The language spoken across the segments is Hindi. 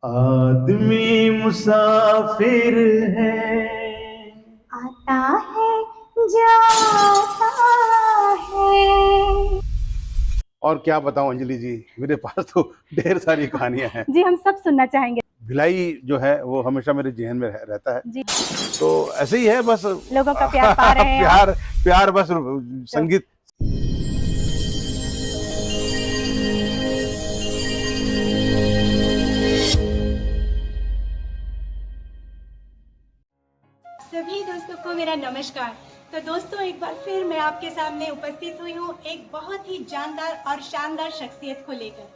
आदमी मुसाफिर है, आता है जाता है। और क्या बताऊं अंजलि जी, मेरे पास तो ढेर सारी कहानियां हैं। जी हम सब सुनना चाहेंगे। भिलाई जो है वो हमेशा मेरे जहन में रहता है। जी तो ऐसे ही है बस। लोगों का प्यार पा रहे हैं आप। प्यार प्यार बस तो संगीत। सभी दोस्तों को मेरा नमस्कार। तो दोस्तों एक बार फिर मैं आपके सामने उपस्थित हुई हूँ एक बहुत ही जानदार और शानदार शख्सियत को लेकर।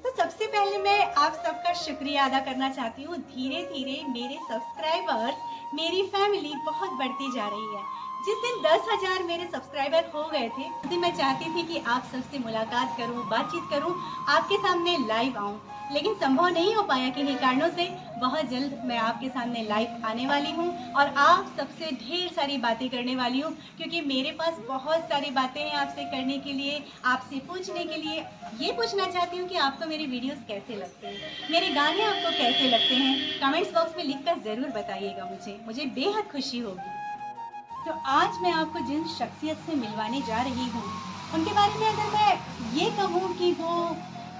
तो सबसे पहले मैं आप सबका शुक्रिया अदा करना चाहती हूँ। धीरे धीरे मेरे सब्सक्राइबर्स, मेरी फैमिली बहुत बढ़ती जा रही है। जिस दिन 10,000 मेरे सब्सक्राइबर हो गए थे उस दिन मैं चाहती थी कि आप सबसे मुलाकात करूँ, बातचीत करूँ, आपके सामने लाइव आऊँ, लेकिन संभव नहीं हो पाया किन्हीं कारणों से। बहुत जल्द मैं आपके सामने लाइव आने वाली हूँ और आप सबसे ढेर सारी बातें करने वाली हूँ, क्योंकि मेरे पास बहुत सारी बातें हैं आपसे करने के लिए, आपसे पूछने के लिए। ये पूछना चाहती हूँ कि आपको मेरी वीडियोस कैसे लगते हैं, मेरे गाने आपको कैसे लगते हैं। कमेंट्स बॉक्स में लिखकर ज़रूर बताइएगा, मुझे बेहद खुशी होगी। तो आज मैं आपको जिन शख्सियत से मिलवाने जा रही हूँ उनके बारे में अगर मैं ये कहूँ कि वो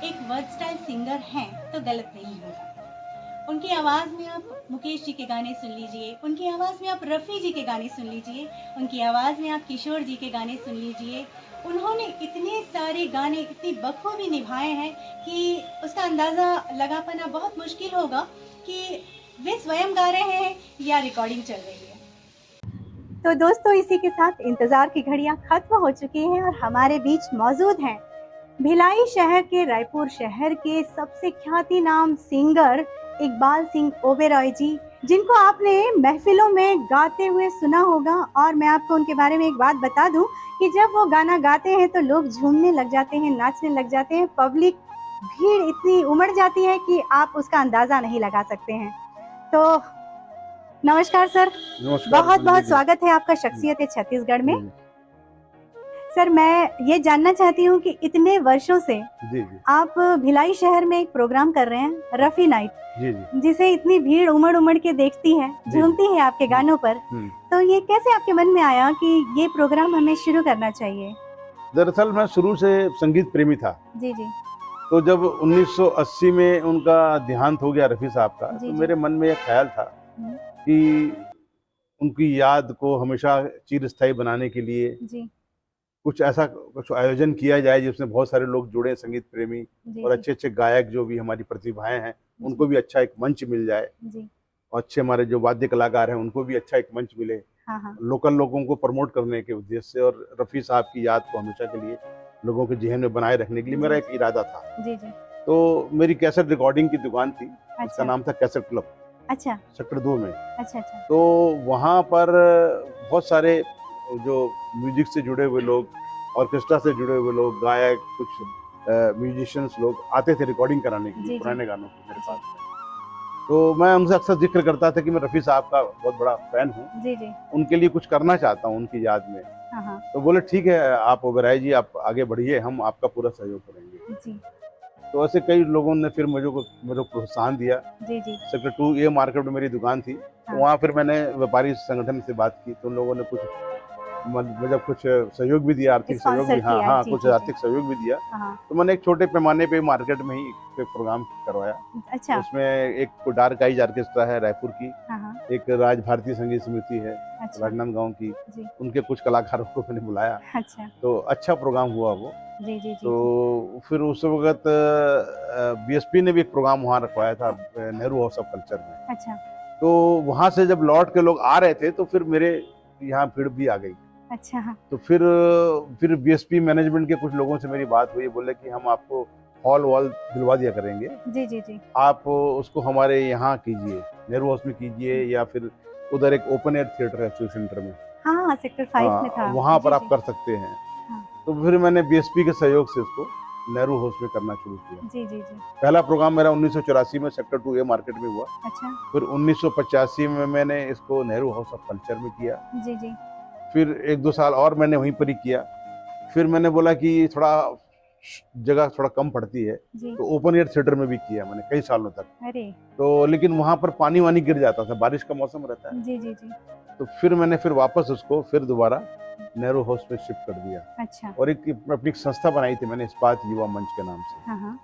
एक वर्सटाइल सिंगर हैं तो गलत नहीं होगा। उनकी आवाज़ में आप मुकेश जी के गाने सुन लीजिए, उनकी आवाज़ में आप रफ़ी जी के गाने सुन लीजिए, उनकी आवाज़ में आप किशोर जी के गाने सुन लीजिए। उन्होंने इतने सारे गाने इतनी बखूबी निभाए हैं कि उसका अंदाज़ा लगा पाना बहुत मुश्किल होगा कि वे स्वयं गा रहे हैं या रिकॉर्डिंग चल रही है। तो दोस्तों इसी के साथ इंतज़ार की घड़ियां खत्म हो चुकी हैं और हमारे बीच मौजूद हैं भिलाई शहर के, रायपुर शहर के सबसे ख्याति नाम सिंगर इकबाल सिंह ओबेरॉय जी, जिनको आपने महफिलों में गाते हुए सुना होगा। और मैं आपको उनके बारे में एक बात बता दूं कि जब वो गाना गाते हैं तो लोग झूमने लग जाते हैं, नाचने लग जाते हैं, पब्लिक भीड़ इतनी उमड़ जाती है कि आप उसका अंदाज़ा नहीं लगा सकते हैं। तो नमस्कार सर, नमस्कार बहुत अंजलि बहुत जी। स्वागत है आपका शख्सियत है छत्तीसगढ़ में। जी सर मैं ये जानना चाहती हूँ कि इतने वर्षों से जी जी आप भिलाई शहर में एक प्रोग्राम कर रहे हैं रफ़ी नाइट, जी जी जिसे इतनी भीड़ उमड़ उमड़ के देखती है, जी झूमती है आपके गानों पर। तो ये कैसे आपके मन में आया कि ये प्रोग्राम हमें शुरू करना चाहिए? दरअसल मैं शुरू से संगीत प्रेमी था। जी जी तो जब 1980 में उनका देहांत हो गया रफ़ी साहब का, जी तो जी मेरे मन में एक ख्याल था हम्म, कि उनकी याद को हमेशा चिरस्थायी बनाने के लिए जी कुछ ऐसा कुछ आयोजन किया जाए जिसमें बहुत सारे लोग जुड़े, संगीत प्रेमी जी और जी अच्छे अच्छे गायक जो भी हमारी प्रतिभाएं हैं जी उनको भी अच्छा एक मंच मिल जाए, जी। और अच्छे हमारे जो वाद्य कलाकार हैं उनको भी अच्छा एक मंच मिले, हाँ हाँ लोकल लोगों को प्रमोट करने के उद्देश्य से, और रफ़ी साहब की याद को हमेशा के लिए लोगों के जहन में बनाए रखने के लिए मेरा जी एक इरादा था। जी जी। तो मेरी कैसेट रिकॉर्डिंग की दुकान थी, उसका अच्छा नाम था कैसेट क्लब, अच्छा सेक्टर 2 में। अच्छा अच्छा। तो वहाँ पर बहुत सारे जो म्यूजिक से जुड़े हुए लोग, ऑर्केस्ट्रा से जुड़े हुए लोग, गायक, कुछ म्यूजिशियंस लोग आते थे रिकॉर्डिंग कराने के लिए जी जी पुराने गानों की मेरे जी पास में। तो मैं उनसे अक्सर जिक्र करता था कि मैं रफ़ी साहब का बहुत बड़ा फ़ैन हूँ, जी जी। उनके लिए कुछ करना चाहता हूँ उनकी याद में। हाँ हाँ तो बोले ठीक है, आप ओबेरॉय जी आप आगे बढ़िए, हम आपका पूरा सहयोग करेंगे। जी तो ऐसे कई लोगों ने फिर मुझे प्रोत्साहन दिया। जी जी। सेक्टर 2 ए मार्केट में मेरी दुकान थी, तो हाँ वहाँ फिर मैंने व्यापारी संगठन से बात की, तो उन लोगों ने कुछ मतलब कुछ सहयोग भी दिया, आर्थिक सहयोग स्पॉन्सर भी, हाँ किया, हाँ, जी कुछ जी जी। आर्थिक सहयोग भी दिया। हाँ हाँ। तो मैंने एक छोटे पैमाने पे मार्केट में ही एक प्रोग्राम करवाया। अच्छा। उसमें एक डार्क आइज ऑर्केस्ट्रा है रायपुर की, हाँ हाँ। एक राज भारती संगीत समिति है अच्छा। राजनांदगांव की, जी। उनके कुछ कलाकारों को मैंने बुलाया। अच्छा। तो अच्छा प्रोग्राम हुआ वो। जी जी जी जी। तो फिर उस वक़्त बीएसपी ने भी एक प्रोग्राम वहाँ रखवाया था, नेहरू हाउस ऑफ कल्चर में। अच्छा। तो वहाँ से जब लौट के लोग आ रहे थे तो फिर मेरे यहाँ भीड़ भी आ गई। अच्छा। हाँ। तो फिर बीएसपी मैनेजमेंट के कुछ लोगों से मेरी बात हुई, बोले कि हम आपको हॉल दिलवा दिया करेंगे, जी जी जी। आप उसको हमारे यहाँ कीजिए, नेहरू हाउस में कीजिए, या फिर उधर एक ओपन एयर थिएटर है शिव सेंटर में, हाँ हाँ सेक्टर 5 में था। वहाँ जी पर आप जी। कर सकते हैं। हाँ। तो फिर मैंने बीएसपी के सहयोग से उसको नेहरू हाउस में करना शुरू किया। जी जी जी। पहला प्रोग्राम मेरा 1984 में सेक्टर 2 ए मार्केट में हुआ। अच्छा। फिर 1985 में मैंने इसको नेहरू हाउस ऑफ कल्चर में किया। जी जी। फिर 1-2 साल और मैंने वहीं पर ही किया। फिर मैंने बोला कि थोड़ा जगह थोड़ा कम पड़ती है, जी। तो ओपन एयर थिएटर में भी किया मैंने कई सालों तक। अरे। तो लेकिन वहां पर पानी वानी गिर जाता था, बारिश का मौसम रहता है। जी, जी, जी। तो फिर मैंने वापस उसको फिर दोबारा नेहरू हाउस में शिफ्ट कर दिया, अच्छा। और एक अपनी एक संस्था बनाई थी मैंने, इस्पात युवा मंच के नाम से। हाँ, हाँ।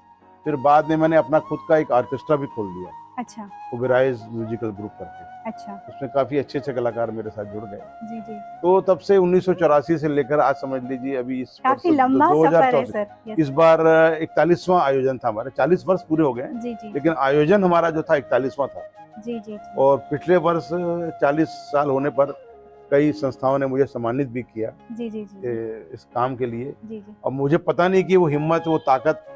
फिर बाद में मैंने अपना खुद का एक ऑर्केस्ट्रा भी खोल दिया, अच्छा, ओबेराइज म्यूजिकल ग्रुप करके। अच्छा। उसमें काफी अच्छे अच्छे कलाकार मेरे साथ जुड़ गए। जी, जी। तो तब से 1984 से लेकर आज समझ लीजिए अभी इस वर्ष काफ़ी लंबा सफ़र है 2024 सर। इस यस। बार 41वां आयोजन था हमारे। 40 वर्ष पूरे हो गए हैं, जी, जी। लेकिन आयोजन हमारा जो था 41वां था। जी, जी, जी। और पिछले वर्ष 40 साल होने पर कई संस्थाओं ने मुझे सम्मानित भी किया जी, जी, जी। इस काम के लिए। जी, जी। अब मुझे पता नहीं कि वो हिम्मत, वो ताकत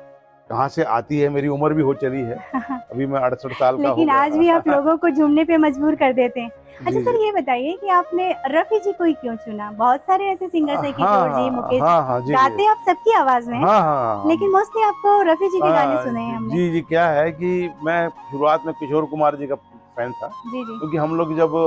कहाँ से आती है। मेरी उम्र भी हो चली है, अभी मैं 68 साल का हो लेकिन आज भी आप गया। लोगों को झूमने पे मजबूर कर देते हैं। अच्छा जी सर, जी। ये बताइए कि आपने रफ़ी जी को ही क्यों चुना? बहुत सारे ऐसे सिंगर्स हैं, किशोर जी, हाँ मुकेश, हाँ हाँ, जी गाते जी, आप सबकी आवाज़ में हैं, हाँ हाँ लेकिन मोस्टली आपको रफ़ी जी के गाने सुने हैं हमने। जी जी। क्या है कि मैं शुरुआत में किशोर कुमार जी का फैन था, जी, जी। क्योंकि हम लोग जब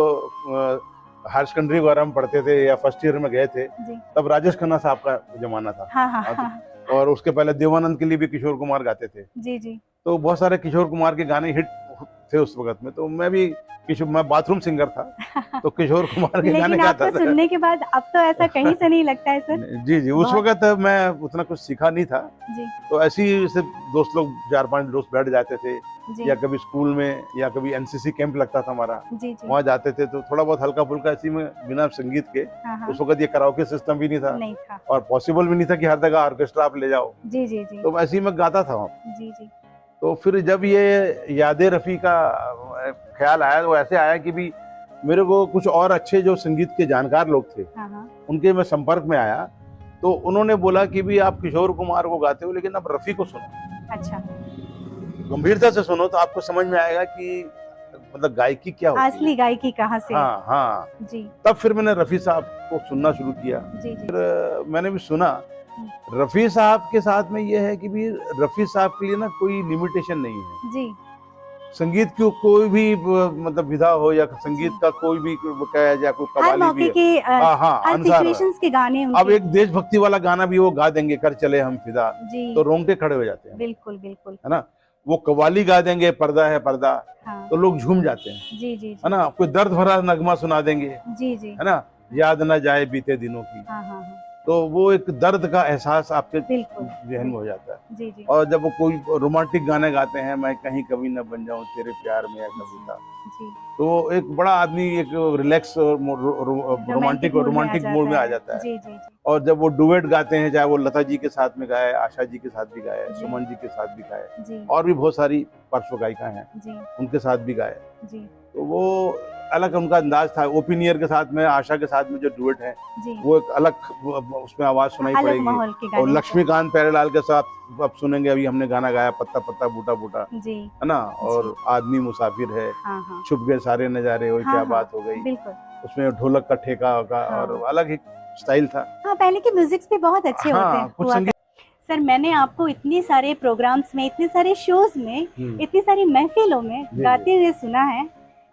हायर सेकेंडरी वगैरह में पढ़ते थे या फर्स्ट ईयर में गए थे, जी। तब राजेश खन्ना साहब का जमाना था। हाँ, हाँ, तो, हाँ। और उसके पहले देवानंद के लिए भी किशोर कुमार गाते थे। जी, जी। तो बहुत सारे किशोर कुमार के गाने हिट थे उस वक्त में। तो मैं भी मैं बाथरूम सिंगर था, तो किशोर कुमार के गाने लेकिन गाता आपको था। सुनने के बाद अब तो ऐसा कहीं से नहीं लगता है सर। जी जी, उस बहुत। वक्त मैं उतना कुछ सीखा नहीं था। जी, तो ऐसे ही जैसे दोस्त लोग 4-5 दोस्त बैठ जाते थे, जी। या कभी स्कूल में या कभी एनसीसी कैंप लगता था हमारा, जी, जी। वहाँ जाते थे, तो थोड़ा बहुत हल्का फुल्का ऐसे में बिना संगीत के। हाँ, हाँ। उस वक्त ये कराओके सिस्टम भी नहीं था, नहीं था। और पॉसिबल भी नहीं था कि हर जगह ऑर्केस्ट्रा आप ले जाओ। जी, जी, जी। तो ऐसे ही मैं गाता था वहाँ। जी, जी। तो फिर जब ये यादें रफ़ी का ख्याल आया, तो ऐसे आया कि भी मेरे को कुछ और अच्छे जो संगीत के जानकार लोग थे, हाँ, हाँ। उनके मैं संपर्क में आया। तो उन्होंने बोला कि भी आप किशोर कुमार को गाते हो, लेकिन अब रफ़ी को सुनो, अच्छा। गंभीरता से सुनो, तो आपको समझ में आएगा कि मतलब गायकी क्या होती है। असली गायकी कहाँ से है? हाँ हाँ। जी। तब फिर मैंने रफ़ी साहब को सुनना शुरू किया। जी, जी। मैंने भी सुना। रफ़ी साहब के साथ में ये है कि भी रफ़ी साहब के लिए ना कोई लिमिटेशन नहीं है। जी। संगीत की कोई भी मतलब विधा हो, या संगीत का कोई भी कहा जाए, कोई हर कव्वाली भी मौके है, के हाँ हाँ, हर अनुसार है। सिचुएशंस के गाने अब उनके। एक देशभक्ति वाला गाना भी वो गा देंगे, कर चले हम फिदा, जी। तो रोंगटे खड़े हो जाते हैं, बिल्कुल, बिल्कुल। है ना। वो कव्वाली गा देंगे, पर्दा है पर्दा, हाँ। तो लोग झूम जाते हैं, जी, जी, है जी। ना। कोई दर्द भरा नगमा सुना देंगे, जी, जी। है ना, याद न जाए बीते दिनों की, हाँ, हाँ, हाँ। तो वो एक दर्द का एहसास आपके बिल्कुल। जहन में हो जाता है। जी, जी। और जब वो कोई रोमांटिक गाने गाते हैं, मैं कहीं कभी न बन जाऊं तेरे प्यार में या कविता, जी। तो एक बड़ा आदमी एक रिलैक्स और रोमांटिक रोमांटिक मूड में आ जाता है। जी, जी, जी। और जब वो डुएट गाते हैं, चाहे वो लता जी के साथ में गाए, आशा जी के साथ भी गाए, जी। सुमन जी के साथ भी गाए, जी। और भी बहुत सारी पार्श्व गायिका हैं, जी। उनके साथ भी गाए, जी। तो वो अलग उनका अंदाज था। ओपिनियर के साथ में, आशा के साथ में जो डुएट है, जी। वो एक अलग उसमें आवाज सुनाई अलग पड़ेगी। माहौल के और गाने। लक्ष्मीकांत प्यारेलाल के साथ अब सुनेंगे, अभी हमने गाना गाया पत्ता पत्ता बूटा बूटा, जी। है ना, और आदमी मुसाफिर है, हाँ, हाँ। छुप गए सारे नजारे, वो हाँ, क्या हाँ। बात हो गई, बिल्कुल। उसमें ढोलक का ठेका होगा, हाँ। और अलग एक स्टाइल था। हाँ, पहले के म्यूजिक्स भी बहुत अच्छे होते हाँ, हैं, कुछ हुआ संगीत। सर, मैंने आपको इतने सारे प्रोग्राम्स में, इतने सारे शोज़ में, इतनी सारी महफ़िलों में जी, गाते हुए सुना है।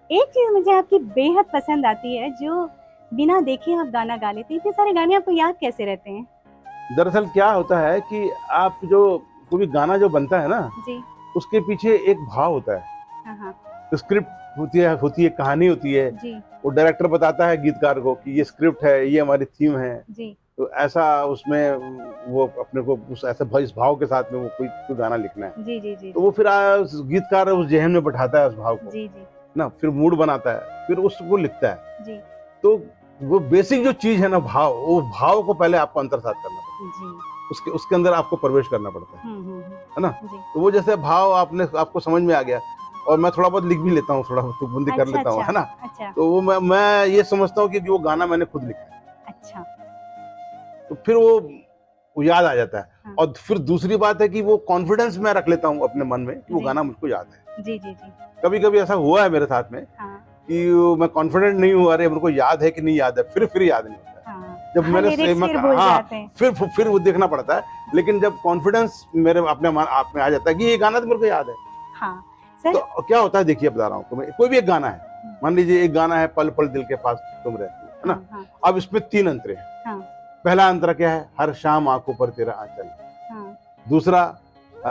एक चीज़ मुझे आपकी बेहद पसंद आती है, जो बिना देखे आप गाना गा लेते हैं। इतने सारे गाने आपको याद कैसे रहते हैं? दरअसल क्या होता है कि आप जो कोई भी गाना जो बनता है ना, जी। उसके पीछे एक भाव होता है, हाँ, हाँ। स्क्रिप्ट होती है, कहानी होती है। जी। वो डायरेक्टर बताता है गीतकार को कि ये स्क्रिप्ट है, ये हमारी थीम है, जी। तो ऐसा उसमें वो अपने को उस ऐसे इस भाव के साथ में वो कोई गाना लिखना है। जी, जी, जी। तो वो फिर उस गीतकार उस जहन में बैठाता है उस भाव को, जी, जी। ना, फिर मूड बनाता है, फिर उसको लिखता है। जी। तो वो बेसिक जो चीज है ना, भाव, वो भाव को पहले आपको अंतर्सात करना पड़ता है, जी। उसके अंदर आपको प्रवेश करना पड़ता है ना। जी। तो वो जैसे भाव आपको समझ में आ गया, और मैं थोड़ा बहुत लिख भी लेता हूँ, थोड़ा तुकबंदी कर अच्छा, लेता हूँ, अच्छा, है ना। अच्छा। तो वो मैं ये समझता हूँ कि वो गाना मैंने खुद लिखा है, अच्छा। तो फिर वो याद आ जाता है। हाँ। और फिर दूसरी बात है कि वो कॉन्फिडेंस मैं रख लेता हूँ अपने मन में कि वो जी। गाना मुझको याद है। जी, जी, जी। कभी कभी ऐसा हुआ है मेरे साथ में हाँ। कि मैं कॉन्फिडेंट नहीं हूँ, अरे मेरे को याद है कि नहीं याद है, फिर याद नहीं होता है। हाँ। जब हाँ, मैंने लिरिक्स फिर भूल जाते हैं। फिर वो देखना पड़ता है। लेकिन जब कॉन्फिडेंस मेरे अपने आप में आ जाता है कि ये गाना तो मेरे को याद है, हाँ। सर, तो क्या होता है, देखिए बता रहा हूँ तुम्हें, कोई भी एक गाना है, मान लीजिए एक गाना है पल पल दिल के पास तुम रहती है ना। हाँ, हाँ। अब इसमें 3 अंतरे हैं। हाँ। पहला अंतरा क्या है, हर शाम आंखों पर तेरा आंचल, हाँ। दूसरा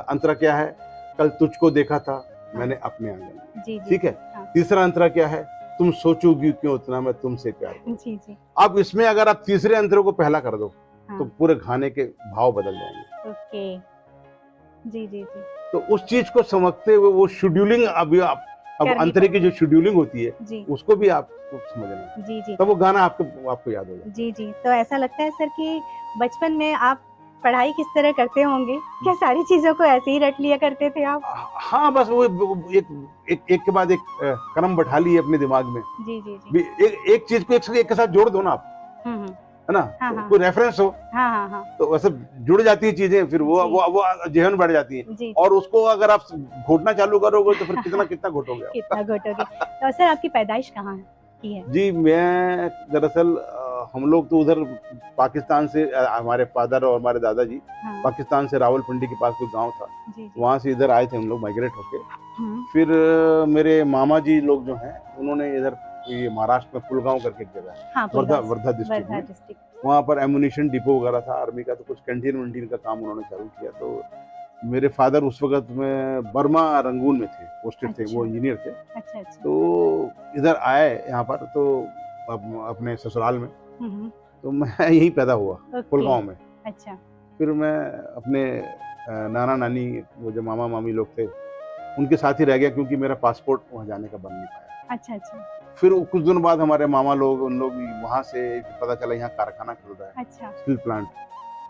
अंतरा क्या है, कल तुझको देखा था मैंने अपने आंगन में, जी जी। ठीक है। हाँ। तीसरा अंतरा क्या है, तुम सोचोगी क्यों उतना मैं तुमसे प्यार करूं। जी जी। अब इसमें अगर आप तीसरे अंतरे को पहला कर दो हाँ। तो पूरे गाने के भाव बदल जाएंगे। ओके। जी जी जी। तो उस चीज को समझते हुए वो शेड्यूलिंग अभी आप अब करनी अंतरे की जो पड़ेगी। शेड्यूलिंग होती है जी उसको भी आपको समझना है, जी जी। तब वो गाना आपको आपको याद होगा। जी जी। तो ऐसा लगता है सर कि बचपन में आप पढ़ाई किस तरह करते होंगे, क्या सारी चीजों को ऐसे ही रट लिया करते थे आप? हाँ, बस वो एक के बाद एक क्रम बैठा लिए अपने दिमाग में। जी जी जी। एक चीज को एक के साथ जोड़ दो ना आप, हम्म। है ना। हाँ, तो हाँ। कोई रेफरेंस हो हाँ हाँ हाँ। तो वैसे जुड़ जाती है चीजें, फिर वो जी। वो जहन बढ़ जाती है। जी और उसको अगर आप घोटना चालू करोगे तो फिर कितना कितना घोटोगे आप। कितना घोटोगे। तो सर आपकी पैदाइश कहाँ की है? जी, मैं दरअसल हम लोग तो उधर पाकिस्तान से हमारे फादर और हमारे दादाजी हाँ। पाकिस्तान से रावलपिंडी के पास कोई गांव था, जी जी। वहां से इधर आए थे हम लोग माइग्रेट होके। हम्म। फिर मेरे मामा जी लोग जो हैं उन्होंने इधर ये महाराष्ट्र में पुलगांव करके एक जगह है, हाँ, वर्धा पुलगांव से। वर्धा डिस्ट्रिक्ट वर्धा में, डिस्ट्रिक्ट। वहाँ पर एमुनिशन डिपो वगैरह था आर्मी का, तो कुछ कैंटीन वैंटीन का काम उन्होंने चालू किया। तो मेरे फादर उस वक्त में बर्मा रंगून में थे, पोस्टेड थे, वो अच्छा। इंजीनियर थे। अच्छा अच्छा। तो इधर आए यहाँ पर, तो अपने ससुराल में, हम्म। तो मैं यहीं पैदा हुआ ओके। पुलगांव में। अच्छा। फिर मैं अपने नाना नानी, वो जो मामा मामी लोग थे उनके साथ ही रह गया, क्योंकि मेरा पासपोर्ट वहाँ जाने का बन नहीं पाया। अच्छा अच्छा। फिर कुछ दिनों बाद हमारे मामा लोग उन लोग वहाँ से पता चला यहाँ कारखाना खुल रहा है, अच्छा। स्टील प्लांट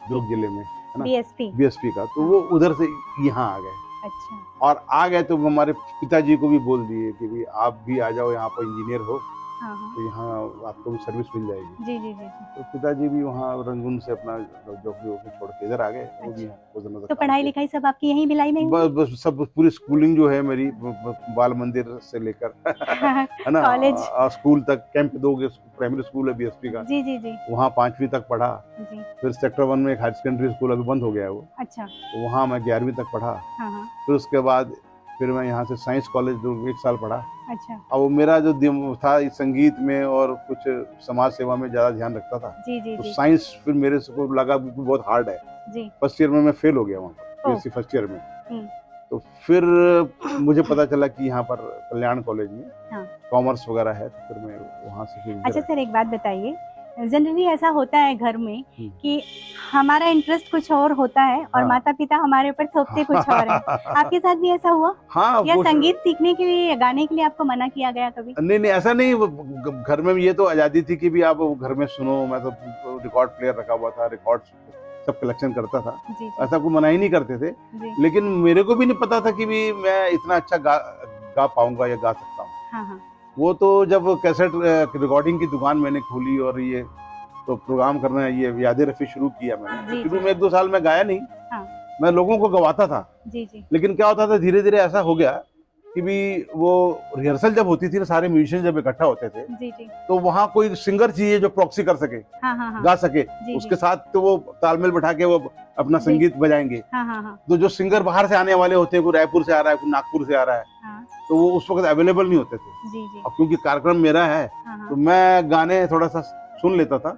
दुर्ग जिले में, है ना, बीएसपी। बीएसपी का। तो वो उधर से यहाँ आ गए, अच्छा। और आ गए तो हमारे पिताजी को भी बोल दिए कि भाई आप भी आ जाओ यहाँ पर, इंजीनियर हो हाँ हाँ। तो यहाँ आपको भी सर्विस मिल जाएगी। जी जी जी। तो पिताजी भी वहाँ रंगून से अपना नौकरी वोकरी छोड़ के इधर आ गए, वो भी अच्छा। उधर तो काम पढ़ाई किए। लिखाई सब आपकी यहीं भिलाई में हुई? बस सब पूरी स्कूलिंग जो है मेरी बाल मंदिर से लेकर है ना, कॉलेज। स्कूल तक, कैंप 2 प्राइमरी स्कूल है बीएसपी का, जी जी जी। वहाँ 5वीं तक पढ़ा। जी। फिर सेक्टर 1 में एक हायर सेकेंडरी स्कूल अभी बंद हो गया है वो, अच्छा। तो वहाँ मैं 11वीं तक पढ़ा। हाँ हाँ। फिर उसके बाद फिर मैं यहाँ से साइंस कॉलेज 1 साल पढ़ा। अच्छा। अब वो मेरा जो था इस संगीत में और कुछ समाज सेवा में ज़्यादा ध्यान रखता था, जी जी तो जी। साइंस फिर मेरे को लगा कि बहुत हार्ड है। जी। फर्स्ट ईयर में मैं फेल हो गया वहाँ पर, ओह। बीएससी फर्स्ट ईयर में। हम्म। तो फिर मुझे पता चला कि यहाँ पर कल्याण कॉलेज में हाँ। कॉमर्स वगैरह है, तो फिर मैं वहाँ से फिर अच्छा सर, एक बात बताइए, जनरली ऐसा होता है घर में कि हमारा इंटरेस्ट कुछ और होता है और हाँ। माता पिता हमारे ऊपर थोपते कुछ और है। आपके साथ भी ऐसा हुआ? हाँ, या संगीत सीखने के लिए या गाने के लिए आपको मना किया गया कभी? नहीं ऐसा नहीं, घर में ये तो आज़ादी थी कि भी आप घर में सुनो। मैं तो रिकॉर्ड प्लेयर रखा हुआ था, रिकॉर्ड सब कलेक्शन करता था, जी जी ऐसा कोई मना ही नहीं करते थे। जी। लेकिन मेरे को भी नहीं पता था कि भी मैं इतना अच्छा गा पाऊंगा या गा सकता हूँ। हाँ हाँ। वो तो जब कैसेट रिकॉर्डिंग की दुकान मैंने खोली और ये तो प्रोग्राम करना, ये यादें रफ़ी शुरू किया मैंने, जी, शुरू जी। में 1-2 साल में गाया नहीं। हाँ। मैं लोगों को गवाता था, जी जी लेकिन क्या होता था धीरे धीरे ऐसा हो गया कि भी वो रिहर्सल जब होती थी ना, सारे म्यूजिशियन जब इकट्ठा होते थे, जी जी। तो वहाँ कोई सिंगर चाहिए जो प्रॉक्सी कर सके, हाँ हाँ हाँ। गा सके, जी उसके जी। साथ तो वो तालमेल बैठा के वो अपना जी। संगीत बजाएंगे। हाँ हाँ हाँ तो जो सिंगर बाहर से आने वाले होते हैं, कोई रायपुर से आ रहा है, कोई नागपुर से आ रहा है, हाँ। तो वो उस वक्त अवेलेबल नहीं होते थे। जी जी। अब क्योंकि कार्यक्रम मेरा है, हाँ हाँ। तो मैं गाने थोड़ा सा सुन लेता था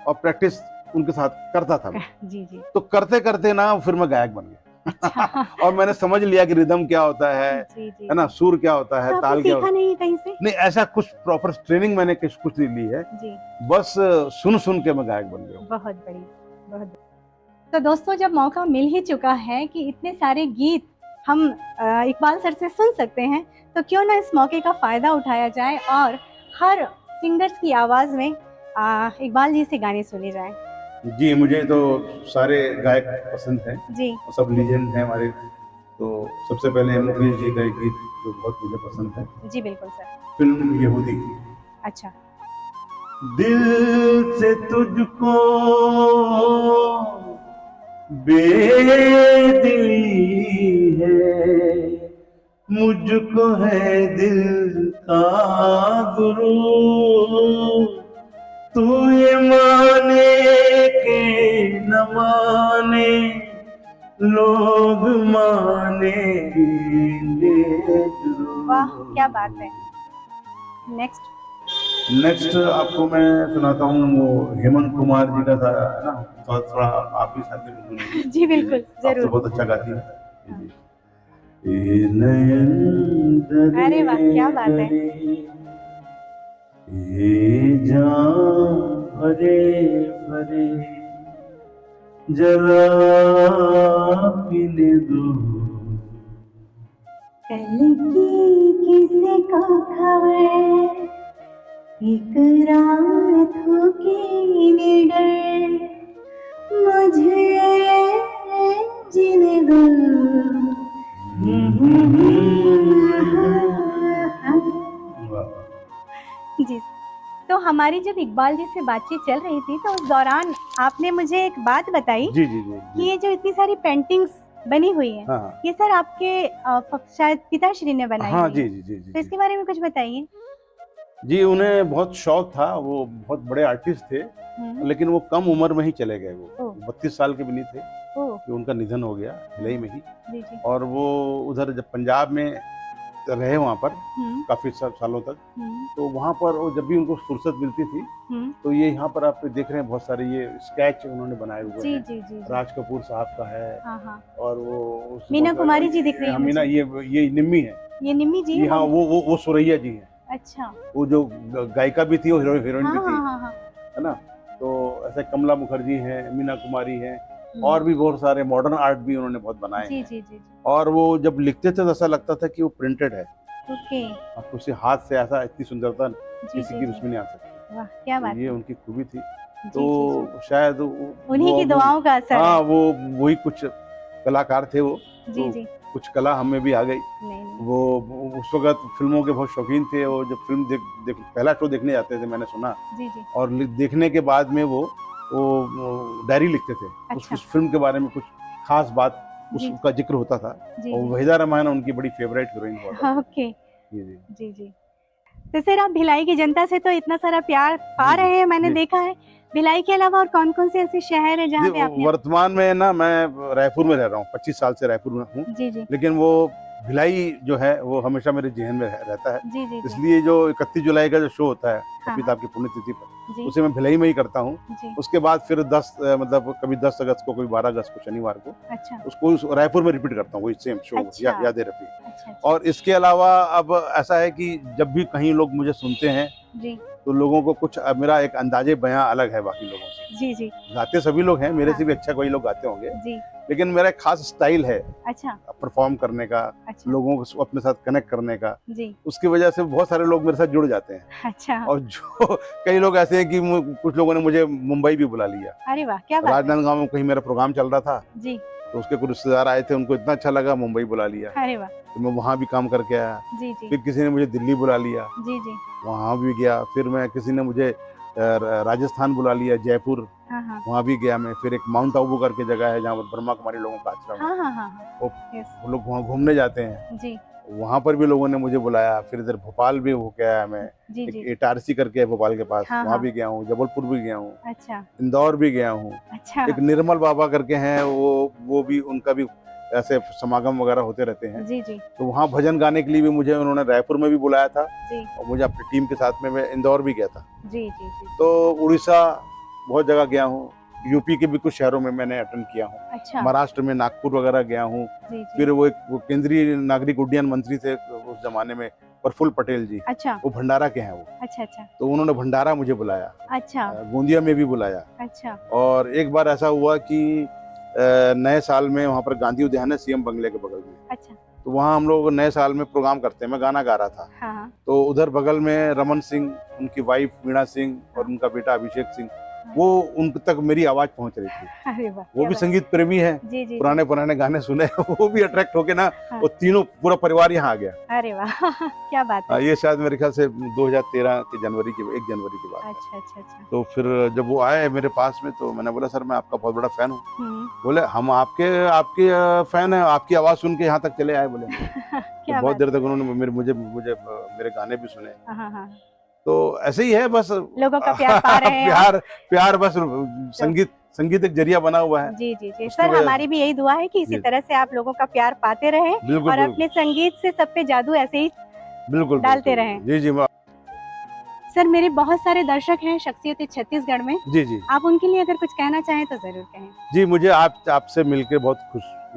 और प्रैक्टिस उनके साथ करता था। जी जी। तो करते करते ना फिर मैं गायक बन गया। अच्छा। और मैंने समझ लिया कि रिदम क्या होता जी जी। है ना, सुर क्या होता है, तो आपने ताल क्या होता सीखा नहीं कहीं से? है। नहीं, ऐसा कुछ प्रॉपर ट्रेनिंग मैंने कुछ नहीं ली है, जी। बस सुन सुन के मैं गायक बन गया हूँ। बहुत बढ़िया, बहुत बढ़िया। तो दोस्तों, जब मौका मिल ही चुका है कि इतने सारे गीत हम इकबाल सर से सुन सकते हैं, तो क्यों ना इस मौके का फ़ायदा उठाया जाए और हर सिंगर्स की आवाज़ में इकबाल जी से गाने सुने जाए। जी, मुझे तो सारे गायक पसंद हैं, जी सब लीजेंड हैं हमारे। तो सबसे पहले मुकेश जी का एक गीत जो बहुत मुझे पसंद है, जी बिल्कुल सर। फिल्म यहूदी। अच्छा। दिल से तुझको बेदिली है, मुझको है दिल का गुरु, तू ये माने के न माने, लोग मानेंगे जरूर। वाह, क्या बात है। नेक्स्ट। नेक्स्ट आपको मैं सुनाता हूँ, वो हेमंत कुमार जी का था ना, तो थोड़ा आप भी साथ में सुनिए। जी बिल्कुल, आप तो जरूर। बहुत अच्छा गाती हैं। हाँ। जी जी। ए नयन दरे अरे वाह, क्या बात है। दरे, ए जान भरे भरे, जरा पीने दो। कल की किसी को खबर, एक रात हो के निडर, मुझे जीने दो। जी। तो हमारी जब इकबाल जी से बातचीत चल रही थी तो उस दौरान आपने मुझे एक बात बताई जी जी जी कि जी। ये जो इतनी सारी पेंटिंग्स बनी हुई है, हाँ हाँ ये सर आपके शायद पिताश्री ने बनाई हाँ। हुई जी है। जी जी जी तो जी। इसके बारे में कुछ बताइए। जी, उन्हें बहुत शौक था, वो बहुत बड़े आर्टिस्ट थे, हम्म। लेकिन वो कम उम्र में ही चले गए। वो ओह। 32 साल के भी नहीं थे ओह। कि उनका निधन हो गया, भिलाई में ही। जी जी। और वो उधर जब पंजाब में रहे वहाँ पर हम्म। काफ़ी सालों तक, हम्म। तो वहाँ पर वो जब भी उनको फुर्सत मिलती थी, हम्म। तो ये यहाँ पर आप देख रहे हैं बहुत सारे ये स्केच उन्होंने बनाए हुए जी हैं। जी जी जी। राज कपूर साहब का है, हाँ हाँ। और वो मीना कुमारी जी दिख रही है मीना, मुझे। ये निम्मी है। ये निम्मी जी जी है हाँ, वो सुरैया जी हैं। अच्छा। वो जो गायिका भी थी, वो हीरोइन हाँ भी थी, हाँ हाँ हाँ। है ना। तो ऐसे कमला मुखर्जी हैं, मीना कुमारी हैं, हम्म। और भी बहुत सारे मॉडर्न आर्ट भी उन्होंने बहुत बनाए जी हैं। जी जी जी। और वो जब लिखते थे तो ऐसा लगता था कि वो प्रिंटेड है। ओके। आपको उसे हाथ से ऐसा इतनी सुंदरता जी किसी जी की जी। उसमें नहीं आ सकती। वाह, क्या तो बात ये है। उनकी खूबी थी। जी जी जी। तो शायद उन्हीं की दुआओं का असर हाँ, है। वो वही कुछ कलाकार थे वो। जी तो जी। कुछ कला हमें भी आ गई। नहीं नहीं। वो उस वक़्त फ़िल्मों के बहुत शौकीन थे। वो जब फ़िल्म पहला शो देखने जाते थे, मैंने सुना। जी जी। और देखने के बाद में वो डायरी लिखते थे। अच्छा। उस फ़िल्म के बारे में कुछ ख़ास बात जी उसका ज़िक्र होता था। जी और जी। वहीदा रहमान उनकी बड़ी फ़ेवरेट हीरोइन हुआ करती ओके। थी। जी, जी। जी जी। तो सर आप भिलाई की जनता से तो इतना सारा प्यार पा जी, जी। रहे हैं, मैंने जी। देखा है। भिलाई के अलावा और कौन-कौन से ऐसे शहर हैं जी, जहाँ पे आपने। वर्तमान में ना मैं रायपुर में रह रहा हूँ, 25 साल से रायपुर में हूँ। जी जी। लेकिन वो भिलाई जो है वो हमेशा मेरे ज़हन में रहता है। जी जी जी। इसलिए जो 31 जुलाई का जो शो होता है, हाँ कपिल हाँ। साहब की पुण्यतिथि पर, जी उसे मैं भिलाई में ही करता हूँ। जी। उसके बाद फिर मतलब कभी 10 अगस्त को, कभी 12 अगस्त को, शनिवार को अच्छा रायपुर में रिपीट करता हूँ, वही सेम शो अच्छा यादें रफ़ी। अच्छा अच्छा। और इसके अलावा अब ऐसा है कि जब भी कहीं लोग मुझे सुनते हैं, जी तो लोगों को कुछ मेरा एक अंदाज़े बयाँ अलग है बाकी लोगों से। जी जी। गाते सभी लोग हैं, मेरे हाँ। से भी अच्छा कोई लोग गाते होंगे, जी। लेकिन मेरा एक ख़ास स्टाइल है अच्छा परफ़ॉर्म करने का, अच्छा। लोगों को अपने साथ कनेक्ट करने का। जी। उसकी वजह से बहुत सारे लोग मेरे साथ जुड़ जाते हैं। अच्छा। और जो कई लोग ऐसे हैं कि कुछ लोगों ने मुझे मुंबई भी बुला लिया। अरे वाह, क्या बात है। राजनांदगांव में कहीं मेरा प्रोग्राम चल रहा था, जी। तो उसके कुछ रिश्तेदार आए थे, उनको इतना अच्छा लगा, मुंबई बुला लिया। अरे वाह। तो मैं वहाँ भी काम करके आया। जी जी फिर किसी ने मुझे दिल्ली बुला लिया, जी जी। वहाँ भी गया। फिर किसी ने मुझे राजस्थान बुला लिया, जयपुर, हाँ हाँ वहाँ भी गया मैं। फिर एक माउंट आबू करके जगह है जहाँ पर ब्रह्मा कुमारी लोगों का आश्रम है, हाँ हाँ हाँ हाँ। वो यस। वो लोग वहाँ घूमने जाते हैं, जी वहाँ पर भी लोगों ने मुझे बुलाया। फिर इधर भोपाल भी होके आया मैं, जी एक जी। इटारसी करके है भोपाल के पास, हाँ वहाँ हाँ। भी गया हूँ, जबलपुर भी गया हूँ, अच्छा इंदौर भी गया हूँ। अच्छा। एक निर्मल बाबा करके हैं, वो भी, उनका भी ऐसे समागम वगैरह होते रहते हैं। जी जी तो वहाँ भजन गाने के लिए भी मुझे उन्होंने रायपुर में भी बुलाया था, जी और मुझे अपनी टीम के साथ में मैं इंदौर भी गया था। जी जी जी। तो उड़ीसा बहुत जगह गया हूँ, यूपी के भी कुछ शहरों में मैंने अटेंड किया हूँ, अच्छा। महाराष्ट्र में नागपुर वगैरह गया हूँ। जी जी। फिर वो केंद्रीय नागरिक उड्डयन मंत्री थे उस जमाने में, प्रफुल्ल पटेल जी, अच्छा वो भंडारा के हैं वो। अच्छा अच्छा तो उन्होंने भंडारा मुझे बुलाया, अच्छा गोंदिया में भी बुलाया। अच्छा। और एक बार ऐसा हुआ कि नए साल में वहाँ पर गांधी उद्यान है सीएम बंगले के बगल में, अच्छा। तो वहाँ हम लोग नए साल में प्रोग्राम करते हैं, मैं गाना गा रहा था। हाँ हाँ तो उधर बगल में रमन सिंह, उनकी वाइफ वीणा सिंह और उनका बेटा अभिषेक सिंह, वो उन तक मेरी आवाज़ पहुँच रही थी। अरे वाह, वो क्या भी बात। संगीत प्रेमी है, जी जी जी। पुराने पुराने गाने सुने, वो भी अट्रैक्ट होके ना, हाँ। वो तीनों पूरा परिवार यहाँ आ गया। अरे वाह क्या बात है। ये शायद मेरे ख्याल से 2013 के 1 जनवरी की बात है। अच्छा अच्छा अच्छा। तो फिर जब वो आए मेरे पास में, तो मैंने बोला, सर मैं आपका बहुत बड़ा फैन हूँ। बोले, हम आपके आपके फैन हैं, आपकी आवाज़ सुन के यहाँ तक चले आए बोले। तो क्या बहुत बात। देर तक उन्होंने मुझे मेरे गाने भी सुने। हाँ हाँ हाँ। तो ऐसे ही है बस, लोगों का प्यार पा रहे हैं आप। प्यार बस, संगीत एक जरिया बना हुआ है। जी जी जी। उसकी सर वजह हमारी भी यही दुआ है कि इसी जी। तरह से आप लोगों का प्यार पाते रहें बिल्कुल और बिल्कुल अपने संगीत से सब पे जादू ऐसे ही बिल्कुल डालते बिल्कुल। रहें। जी जी। सर मेरे बहुत सारे दर्शक हैं शख्सियत छत्तीसगढ़ में, जी जी आप उनके लिए अगर कुछ कहना चाहें तो जरूर कहें। जी, मुझे आपसे मिलकर बहुत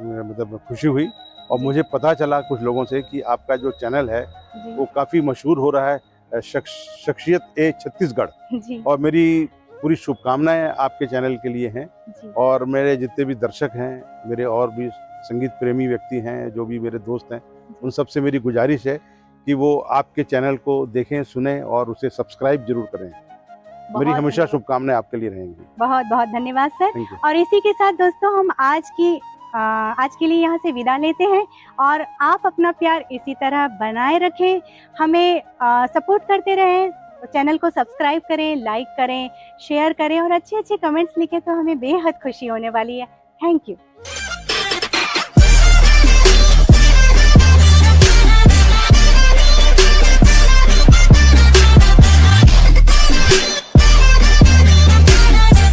मतलब खुशी हुई, और जी। मुझे पता चला कुछ लोगों से कि आपका जो चैनल है जी वो काफ़ी मशहूर हो रहा है, शख्सियत ए छत्तीसगढ़। जी और मेरी पूरी शुभकामनाएं आपके चैनल के लिए हैं। जी और मेरे जितने भी दर्शक हैं, मेरे और भी संगीत प्रेमी व्यक्ति हैं, जो भी मेरे दोस्त हैं, उन सब से मेरी गुजारिश है कि वो आपके चैनल को देखें, सुनें और उसे सब्सक्राइब जरूर करें। मेरी हमेशा धन्यवाद। शुभकामनाएं आपके लिए रहेंगी। बहुत बहुत धन्यवाद सर। Thank you. और इसी के साथ दोस्तों हम आज के लिए यहाँ से विदा लेते हैं, और आप अपना प्यार इसी तरह बनाए रखें, हमें सपोर्ट करते रहें, चैनल को सब्सक्राइब करें, लाइक करें, शेयर करें और अच्छे अच्छे कमेंट्स लिखें तो हमें बेहद खुशी होने वाली है। Thank you.